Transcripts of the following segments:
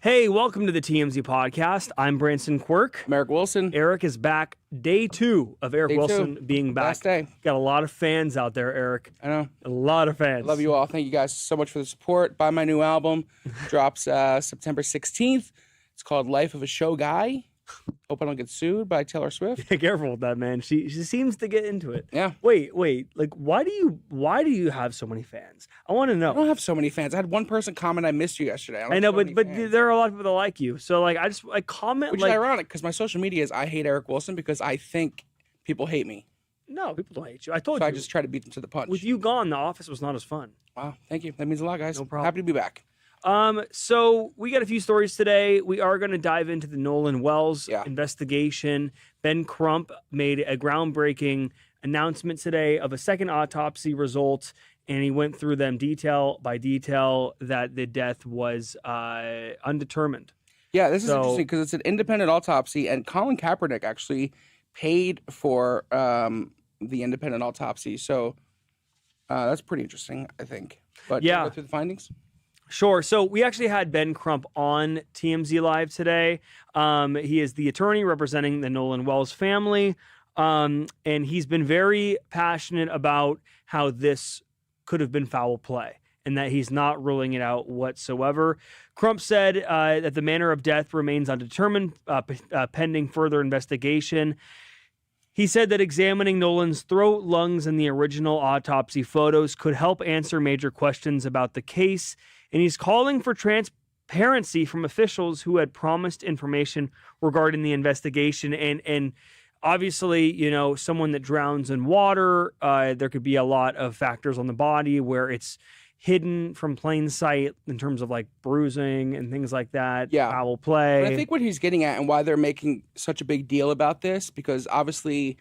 Hey, welcome to the TMZ podcast. I'm Branson Quirk. I'm Eric Wilson. Eric is back. Day 2 of Eric Wilson being back. Last day. Got a lot of fans out there, Eric. I know. A lot of fans. I love you all. Thank you guys so much for the support. Buy my new album. Drops September 16th. It's called Life of a Show Guy. Hope I don't get sued by Taylor Swift. Be careful with that, man. She seems to get into it. Yeah. Wait. Like, why do you have so many fans? I want to know. I don't have so many fans. I had one person comment, "I missed you yesterday." I know, but there are a lot of people that like you. So like, I comment, which is ironic because my social media is I hate Eric Wilson because I think people hate me. No, people don't hate you. I told So you. I just try to beat them to the punch. With you gone, the office was not as fun. Wow, thank you. That means a lot, guys. No problem. Happy to be back. So we got a few stories today. We are going to dive into the Nolan Wells investigation. Ben Crump made a groundbreaking announcement today of a second autopsy result, and he went through them detail by detail that the death was undetermined. Yeah, this is interesting because it's an independent autopsy, and Colin Kaepernick actually paid for the independent autopsy. So that's pretty interesting, I think. But yeah, go through the findings. Sure. So we actually had Ben Crump on TMZ Live today. He is the attorney representing the Nolan Wells family, and he's been very passionate about how this could have been foul play and that he's not ruling it out whatsoever. Crump said that the manner of death remains undetermined, pending further investigation. He said that examining Nolan's throat, lungs, and the original autopsy photos could help answer major questions about the case. And he's calling for transparency from officials who had promised information regarding the investigation. And obviously, you know, someone that drowns in water, there could be a lot of factors on the body where it's hidden from plain sight in terms of like bruising and things like that. Yeah. Foul play. But I think what he's getting at and why they're making such a big deal about this, because obviously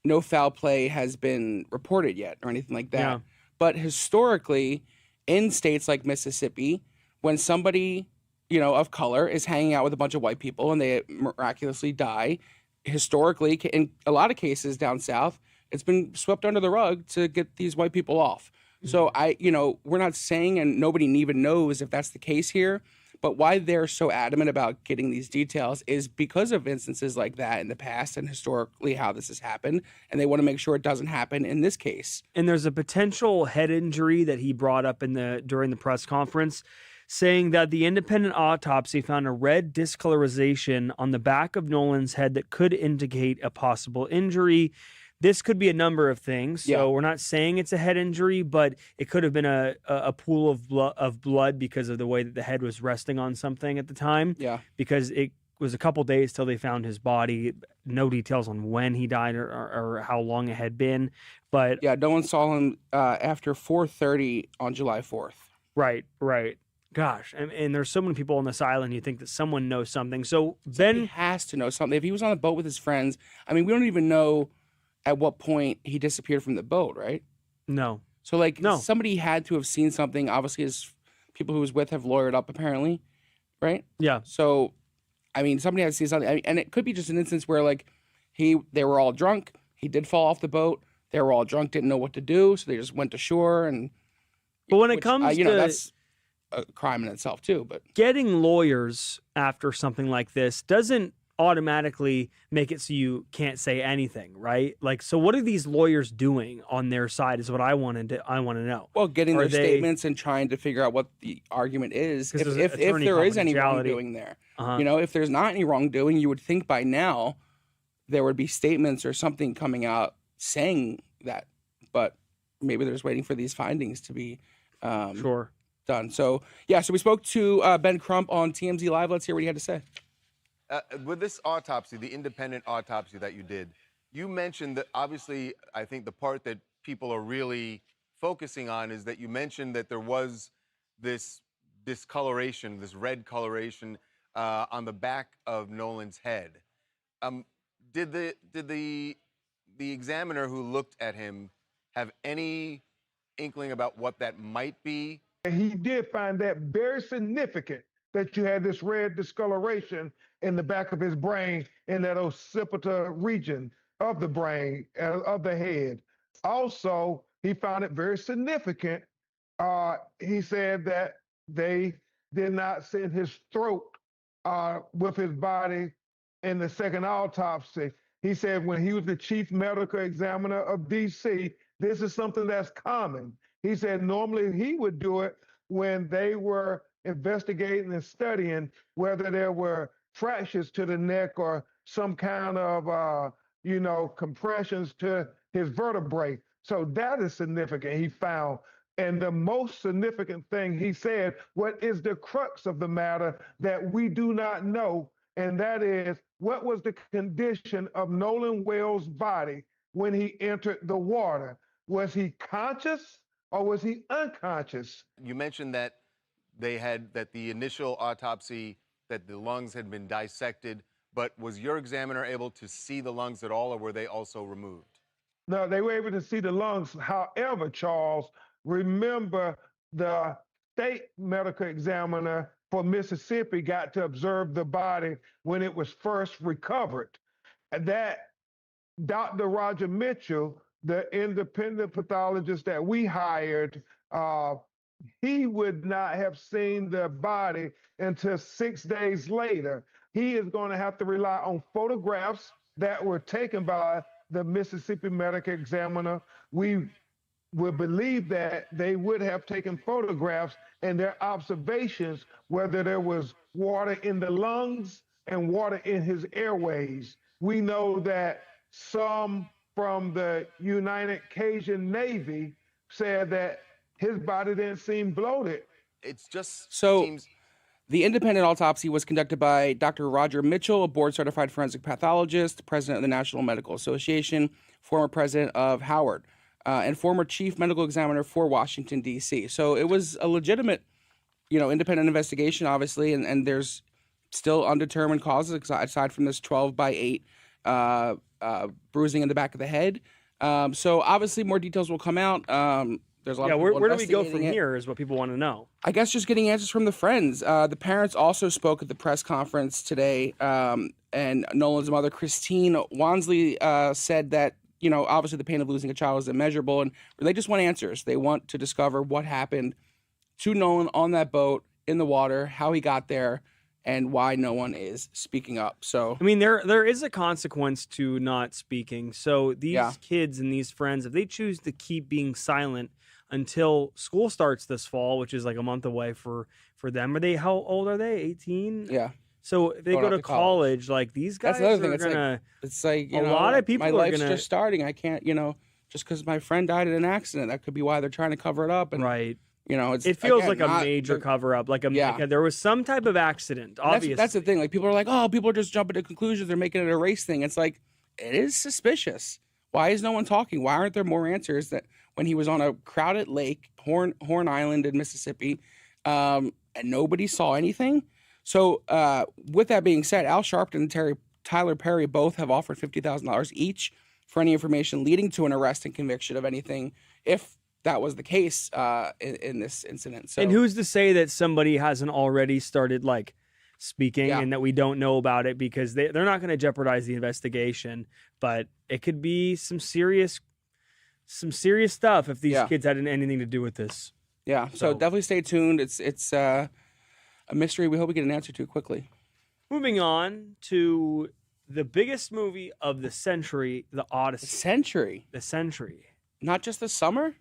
no foul play has been reported yet or anything like that. Yeah. But historically, in states like Mississippi, when somebody, you know, of color is hanging out with a bunch of white people and they miraculously die, historically, in a lot of cases down south, it's been swept under the rug to get these white people off. So we're not saying, and nobody even knows if that's the case here, but why they're so adamant about getting these details is because of instances like that in the past and historically how this has happened, and they want to make sure it doesn't happen in this case. And there's a potential head injury that he brought up during the press conference, saying that the independent autopsy found a red discolorization on the back of Nolan's head that could indicate a possible injury. This could be a number of things. So we're not saying it's a head injury, but it could have been a pool of blood because of the way that the head was resting on something at the time. Yeah. Because it was a couple days till they found his body. No details on when he died or how long it had been. But yeah, no one saw him after 4:30 on July 4th. Right. Gosh, and there's so many people on this island. You think that someone knows something. So he has to know something. If he was on a boat with his friends, I mean, we don't even know at what point he disappeared from the boat, right? No. So, somebody had to have seen something. Obviously, his people who was with have lawyered up, apparently, right? Yeah. So, I mean, somebody had to see something. And it could be just an instance where, they were all drunk. He did fall off the boat. They were all drunk, didn't know what to do, so they just went to shore. But when it comes to... that's a crime in itself, too. But getting lawyers after something like this doesn't automatically make it so you can't say anything, right? So what are these lawyers doing on their side is what I want to know. Well, getting their statements and trying to figure out what the argument is. If there is any wrongdoing there. If there's not any wrongdoing, you would think by now there would be statements or something coming out saying that. But maybe they're just waiting for these findings to be done. So, so we spoke to Ben Crump on TMZ Live. Let's hear what he had to say. With this autopsy, the independent autopsy that you did, you mentioned that obviously, I think the part that people are really focusing on is that you mentioned that there was this discoloration, this red coloration on the back of Nolan's head. Did the examiner who looked at him have any inkling about what that might be? He did find that very significant that you had this red discoloration in the back of his brain in that occipital region of the brain, of the head. Also, he found it very significant. He said that they did not send his throat with his body in the second autopsy. He said when he was the chief medical examiner of DC, this is something that's common. He said normally he would do it when they were investigating and studying whether there were fractures to the neck or some kind of, compressions to his vertebrae. So that is significant, he found. And the most significant thing he said, what is the crux of the matter that we do not know, and that is what was the condition of Nolan Wells' body when he entered the water? Was he conscious or was he unconscious? You mentioned that that the initial autopsy, that the lungs had been dissected, but was your examiner able to see the lungs at all, or were they also removed? No, they were able to see the lungs. However, Charles, remember the state medical examiner for Mississippi got to observe the body when it was first recovered. And that Dr. Roger Mitchell, the independent pathologist that we hired, he would not have seen the body until 6 days later. He is going to have to rely on photographs that were taken by the Mississippi medical examiner. We would believe that they would have taken photographs and their observations, whether there was water in the lungs and water in his airways. We know that some from the United Cajun Navy said that his body didn't seem bloated. It's just So seems the independent autopsy was conducted by Dr. Roger Mitchell, a board-certified forensic pathologist, president of the National Medical Association, former president of Howard, and former chief medical examiner for Washington, D.C. So it was a legitimate, independent investigation, obviously, and there's still undetermined causes aside from this 12/8 bruising in the back of the head. So obviously more details will come out. There's a lot of people where do we go investigating from it. here is what people want to know. I guess just getting answers from the friends. The parents also spoke at the press conference today, and Nolan's mother, Christine Wansley, said that, obviously the pain of losing a child is immeasurable, and they just want answers. They want to discover what happened to Nolan on that boat in the water, how he got there, and why no one is speaking up. So, I mean, there is a consequence to not speaking. So these Yeah. kids and these friends, if they choose to keep being silent until school starts this fall, which is like a month away for them, how old are they? 18? yeah. So if they Going go off to to college. college, like these guys That's another thing. are It's gonna. It's like, A lot of people my are life's gonna- just starting. I can't, just because my friend died in an accident, that could be why they're trying to cover it up. And, Right. It's, It feels again, like a not major the- cover up. Like Yeah. there was some type of accident. Obviously, That's the thing. Like, people are like, oh, people are just jumping to conclusions. They're making it a race thing. It's like, it is suspicious. Why is no one talking? Why aren't there more answers that when he was on a crowded lake, Horn Island in Mississippi, and nobody saw anything? So with that being said, Al Sharpton and Tyler Perry both have offered $50,000 each for any information leading to an arrest and conviction of anything, if that was the case in this incident. So, and who's to say that somebody hasn't already started like speaking Yeah. and that we don't know about it, because they're not going to jeopardize the investigation, but it could be some serious stuff if these Yeah. kids had anything to do with this. yeah, so definitely stay tuned. It's a mystery we hope we get an answer to quickly. Moving on to the biggest movie of the century, The Odyssey. Century, The century. not just the summer.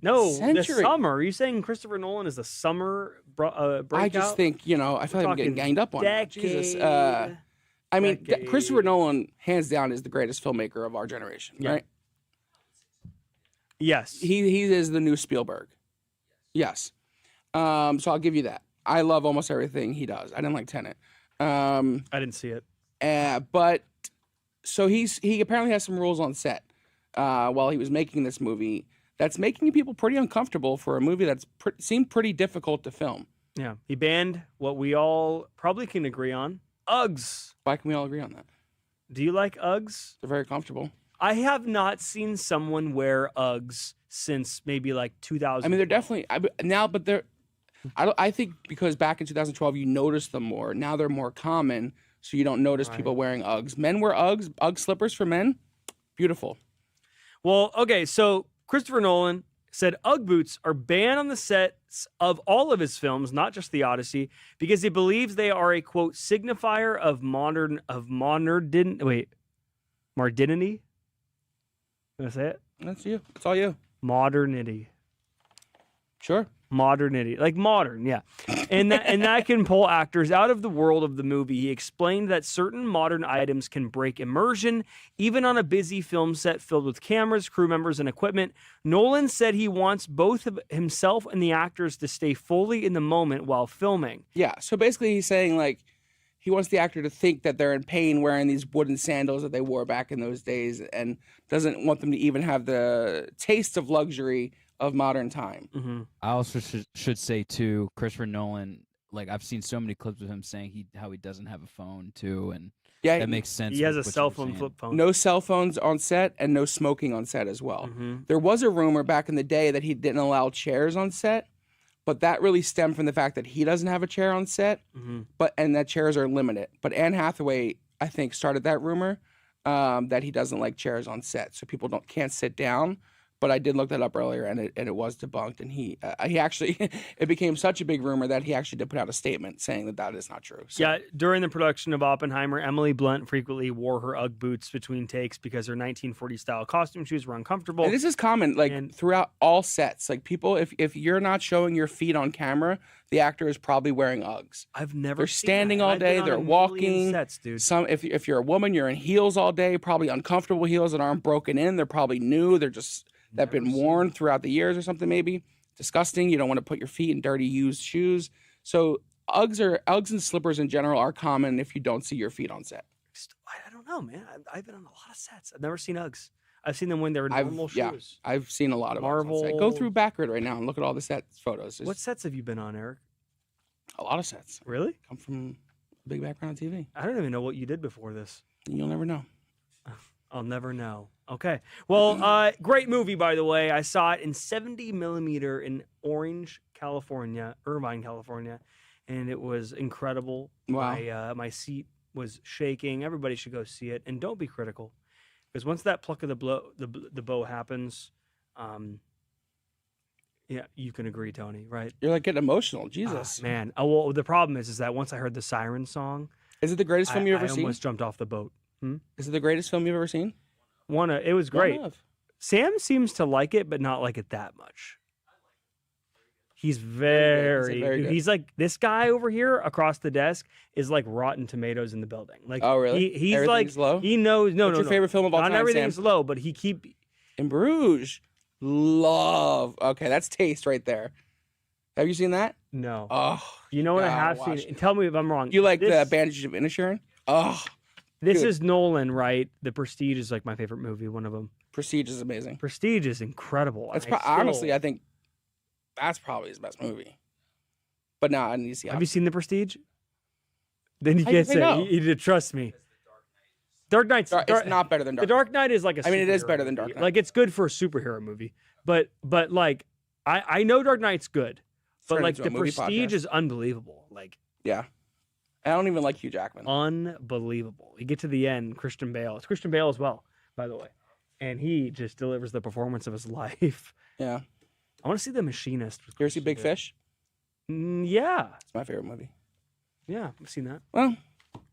No, Century. the summer. Are you saying Christopher Nolan is the summer breakout? I just think, I feel like I'm getting Talking ganged up on it. Jesus. decade. I mean, Decade. Christopher Nolan, hands down, is the greatest filmmaker of our generation, Yeah. right? Yes. He is the new Spielberg. Yes. So I'll give you that. I love almost everything he does. I didn't like Tenet. I didn't see it. But so he apparently has some rules on set while he was making this movie that's making people pretty uncomfortable for a movie that's seemed pretty difficult to film. Yeah. He banned what we all probably can agree on, Uggs. Why can we all agree on that? Do you like Uggs? They're very comfortable. I have not seen someone wear Uggs since maybe like 2000. I mean, they're definitely now, but they're. I think because back in 2012 you noticed them more. Now they're more common, so you don't notice people wearing Uggs. Men wear Ugg slippers for men. Beautiful. Well, okay, so Christopher Nolan said Ugg boots are banned on the sets of all of his films, not just The Odyssey, because he believes they are a quote signifier of modernity. Can I say it? That's you. It's all you. Modernity. Sure. Modernity, like modern, yeah, and that can pull actors out of the world of the movie. He explained that certain modern items can break immersion, even on a busy film set filled with cameras, crew members, and equipment. Nolan said he wants both of himself and the actors to stay fully in the moment while filming. Yeah. So basically, he's saying like he wants the actor to think that they're in pain wearing these wooden sandals that they wore back in those days, and doesn't want them to even have the taste of luxury of modern time. Mm-hmm. I also should say too, Christopher Nolan. Like I've seen so many clips of him saying how he doesn't have a phone too, and Yeah, that makes sense. He has a with what cell you were phone, saying. flip phone. no cell phones on set and no smoking on set as well. Mm-hmm. There was a rumor back in the day that he didn't allow chairs on set, but that really stemmed from the fact that he doesn't have a chair on set, Mm-hmm. and that chairs are limited. But Anne Hathaway, I think, started that rumor that he doesn't like chairs on set, so people can't sit down. But I did look that up earlier, and it was debunked. And he actually, it became such a big rumor that he actually did put out a statement saying that that is not true. So, Yeah, during the production of Oppenheimer, Emily Blunt frequently wore her Ugg boots between takes because her 1940 style costume shoes were uncomfortable. and this is common, like And- throughout all sets. Like people, if you're not showing your feet on camera, the actor is probably wearing Uggs. I've never. They're seen standing that. all I've been day, on they're a million walking. Sets, dude. Some if you're a woman, you're in heels all day, probably uncomfortable heels that aren't broken in. They're probably new. They're just that have been worn throughout the years or something. Maybe disgusting. You don't want to put your feet in dirty used shoes. So Uggs and slippers in general are common if you don't see your feet on set. I don't know, man. I've been on a lot of sets. I've never seen Uggs. I've seen them when they were I've normal yeah, shoes. I've seen a lot of Uggs on set. Marvel. Go through Backward right now and look at all the set photos. There's What sets have you been on, Eric? a lot of sets Really? come from Big Background TV. I don't even know what you did before this. You'll never know. I'll never know. Okay. Well, great movie, by the way. I saw it in 70 millimeter in Orange, California, Irvine, California, and it was incredible. Wow. My seat was shaking. Everybody should go see it, and don't be critical, because once that pluck of the bow happens, yeah, you can agree, Tony, right? You're like getting emotional. Jesus. Man. Oh, well, the problem is that once I heard the siren song, Is it the greatest film you've ever I seen? almost jumped off the boat. Is it the greatest film you've ever seen? It was great. One of. Sam seems to like it, but not like it that much. He's Very very, good. dude, he's like this guy over here across the desk is like Rotten Tomatoes in the building. Like, Oh, really? He's Everything's like low? he knows. No, What's no, your favorite film of all Not time, everything's Sam? low, but he keep. In Bruges. Love. Okay, that's taste right there. Have you seen that? No, Oh, you know what I gotta have watch seen. Tell me if I'm wrong. you like this, the Bandages of Inisherin? Oh, This good. is Nolan, right? The Prestige is like my favorite movie. One of them. Prestige is amazing. Prestige is incredible. That's and honestly, I think that's probably his best movie. But now I need to see. Have you seen The Prestige? Then you How you can't say say. no? You trust me. Dark Knight's. It's not better than The Dark. Dark Knight is like a. I mean, it is superhero better than movie. Dark Knight. Like it's good for a superhero movie, but like I know Dark Knight's good, but Turn like into a the movie Prestige podcast. is unbelievable, like Yeah, I don't even like Hugh Jackman. unbelievable. You get to the end, Christian Bale. It's Christian Bale as well, by the way, and he just delivers the performance of his life. Yeah, I want to see The Machinist. with you ever see Christian Big Bale. Fish? Yeah, It's my favorite movie. yeah, I've seen that. Well,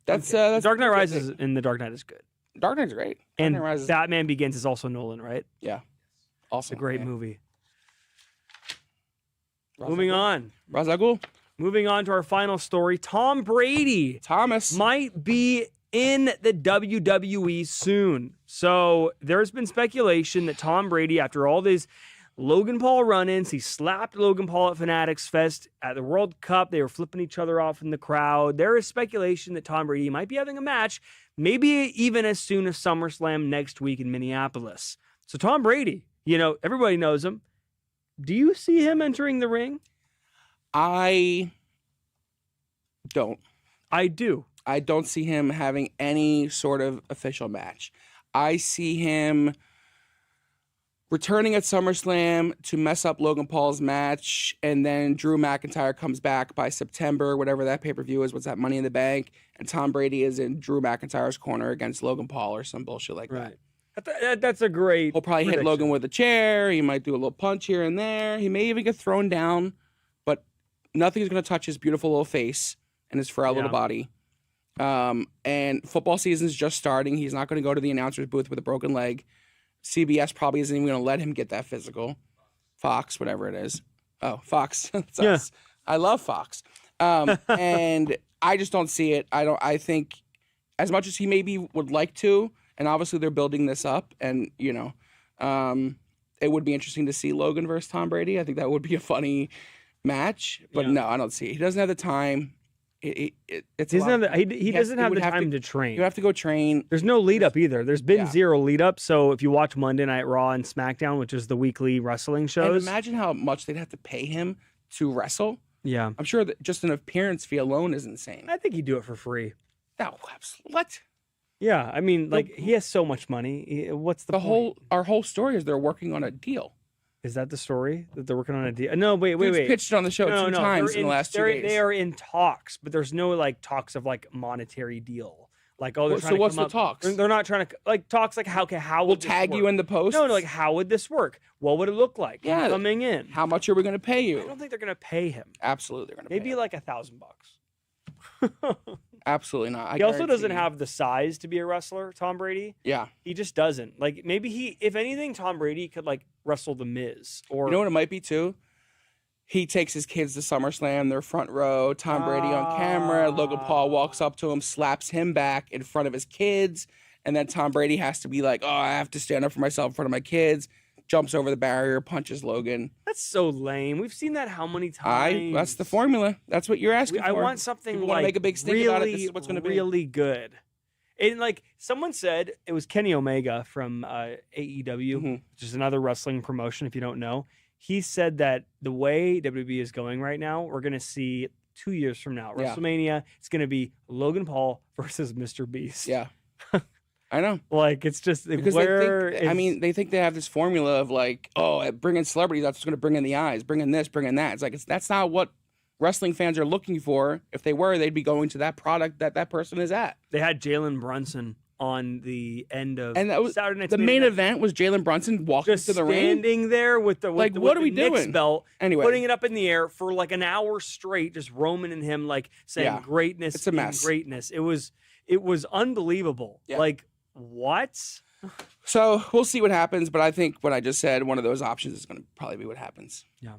that's Dark Knight that's Rises it. and The Dark Knight is good, Dark Knight's great. Dark and Knight Rises, Batman Begins is also Nolan, right? yeah, It's also a great movie. Ra's Moving al Ghul. on. Ra's al Ghul. Moving on to our final story. Tom Brady Thomas. might be in the WWE soon. So there's been speculation that Tom Brady, after all these Logan Paul run-ins, he slapped Logan Paul at Fanatics Fest at the World Cup. They were flipping each other off in the crowd. There is speculation that Tom Brady might be having a match, maybe even as soon as SummerSlam next week in Minneapolis. So Tom Brady, you know, everybody knows him. Do you see him entering the ring? I don't. I do. I don't see him having any sort of official match. I see him returning at SummerSlam to mess up Logan Paul's match, and then Drew McIntyre comes back by September, whatever that pay-per-view is. What's that, Money in the Bank? And Tom Brady is in Drew McIntyre's corner against Logan Paul or some bullshit like that. That's a great. He'll probably hit prediction. Logan with a chair. He might do a little punch here and there. He may even get thrown down, but nothing's going to touch his beautiful little face and his frail little body. And football season's just starting. He's not going to go to the announcer's booth with a broken leg. CBS probably isn't even going to let him get that physical. Fox, whatever it is. Oh, Fox. That's us. I love Fox. And I just don't see it. I think as much as he maybe would like to, and obviously they're building this up, and it would be interesting to see Logan versus Tom Brady. I think that would be a funny match. But no, I don't see it. He doesn't have the time. He doesn't have the time to train. You have to go train. There's no lead up either. There's been zero lead up. So if you watch Monday Night Raw and SmackDown, which is the weekly wrestling shows, and imagine how much they'd have to pay him to wrestle. Yeah, I'm sure that just an appearance fee alone is insane. I think he'd do it for free. No, what? Yeah, I mean, like he has so much money. What's the point? Our whole story is they're working on a deal. Is that the story that they're working on a deal? No, wait. Pitched it on the show two times in the last 2 days. They are in talks, but there's no like talks of like monetary deal. Like they're trying so what's the talks? They're not trying to like talks like how we'll tag you in the post. No, like how would this work? What would it look like? Yeah, coming in. How much are we going to pay you? I don't think they're going to pay him. Absolutely, they're going to. Maybe like $1,000. Absolutely not. He also doesn't have the size to be a wrestler, Tom Brady. Yeah. He just doesn't. Like maybe if anything, Tom Brady could like wrestle the Miz. Or you know what it might be too? He takes his kids to SummerSlam, they're front row, Tom Brady on camera, Logan Paul walks up to him, slaps him back in front of his kids, and then Tom Brady has to be like, oh, I have to stand up for myself in front of my kids, jumps over the barrier, punches Logan. That's so lame. We've seen that how many times? That's the formula. That's what you're asking for. I want something People like want to make a big stink about it. This is what's going to be really good. And like someone said, it was Kenny Omega from AEW, which is another wrestling promotion if you don't know. He said that the way WWE is going right now, we're going to see 2 years from now, WrestleMania, it's going to be Logan Paul versus Mr. Beast. Yeah. I know. Like, it's just because they think they have this formula of like, oh, bringing celebrities, that's what's going to bring in the eyes, bringing this, bringing that. It's like, that's not what wrestling fans are looking for. If they were, they'd be going to that product that person is at. They had Jalen Brunson on the end of and that was, Saturday Night's the main event was Jalen Brunson walking just to the ring, standing there with the what are we Knicks doing? Belt, anyway, putting it up in the air for like an hour straight, just Roman and him like saying greatness, it's a mess. Greatness. It was unbelievable. Yeah. Like what? So we'll see what happens, but I think what I just said, one of those options is going to probably be what happens. Yeah.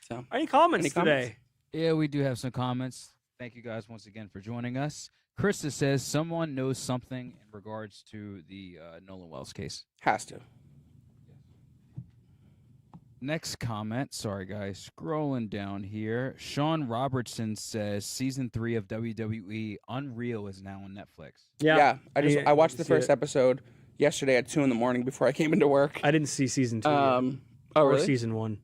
So any comments today? Yeah, we do have some comments. Thank you guys once again for joining us. Krista says someone knows something in regards to the Nolan Wells case. Has to. Next comment. Sorry, guys. Scrolling down here. Sean Robertson says season 3 of WWE Unreal is now on Netflix. Yeah. I watched the first episode yesterday at 2 a.m. before I came into work. I didn't see season 2 or season 1.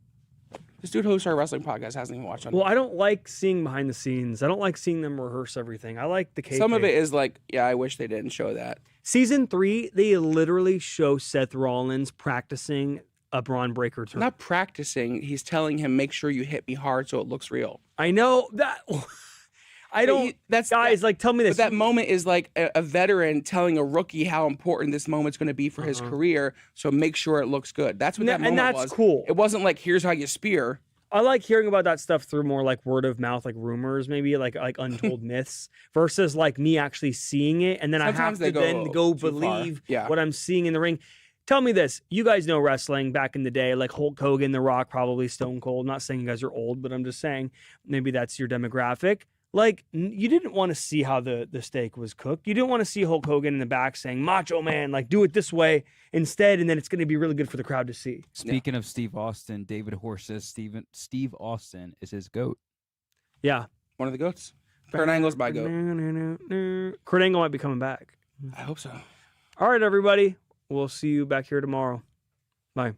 This dude hosts our wrestling podcast hasn't even watched it. Well, I don't like seeing behind the scenes. I don't like seeing them rehearse everything. I like the cake. Some of it is like, yeah, I wish they didn't show that. Season 3, they literally show Seth Rollins practicing a Braun Breaker term. Not practicing. He's telling him, make sure you hit me hard so it looks real. I know that. I don't. Like, tell me this. But that moment is like a veteran telling a rookie how important this moment's going to be for his career. So make sure it looks good. That's what that moment was. And that's cool. It wasn't like, here's how you spear. I like hearing about that stuff through more like word of mouth, like rumors, maybe like untold myths, versus like me actually seeing it, and then Sometimes I have to then go believe what I'm seeing in the ring. Tell me this: you guys know wrestling back in the day, like Hulk Hogan, The Rock, probably Stone Cold. Not saying you guys are old, but I'm just saying maybe that's your demographic. Like, you didn't want to see how the steak was cooked. You didn't want to see Hulk Hogan in the back saying, Macho Man, like, do it this way instead, and then it's going to be really good for the crowd to see. Speaking of Steve Austin, David Horse says Steve Austin is his GOAT. Yeah. One of the GOATs. Kurt Angle's my GOAT. Kurt Angle might be coming back. I hope so. All right, everybody. We'll see you back here tomorrow. Bye.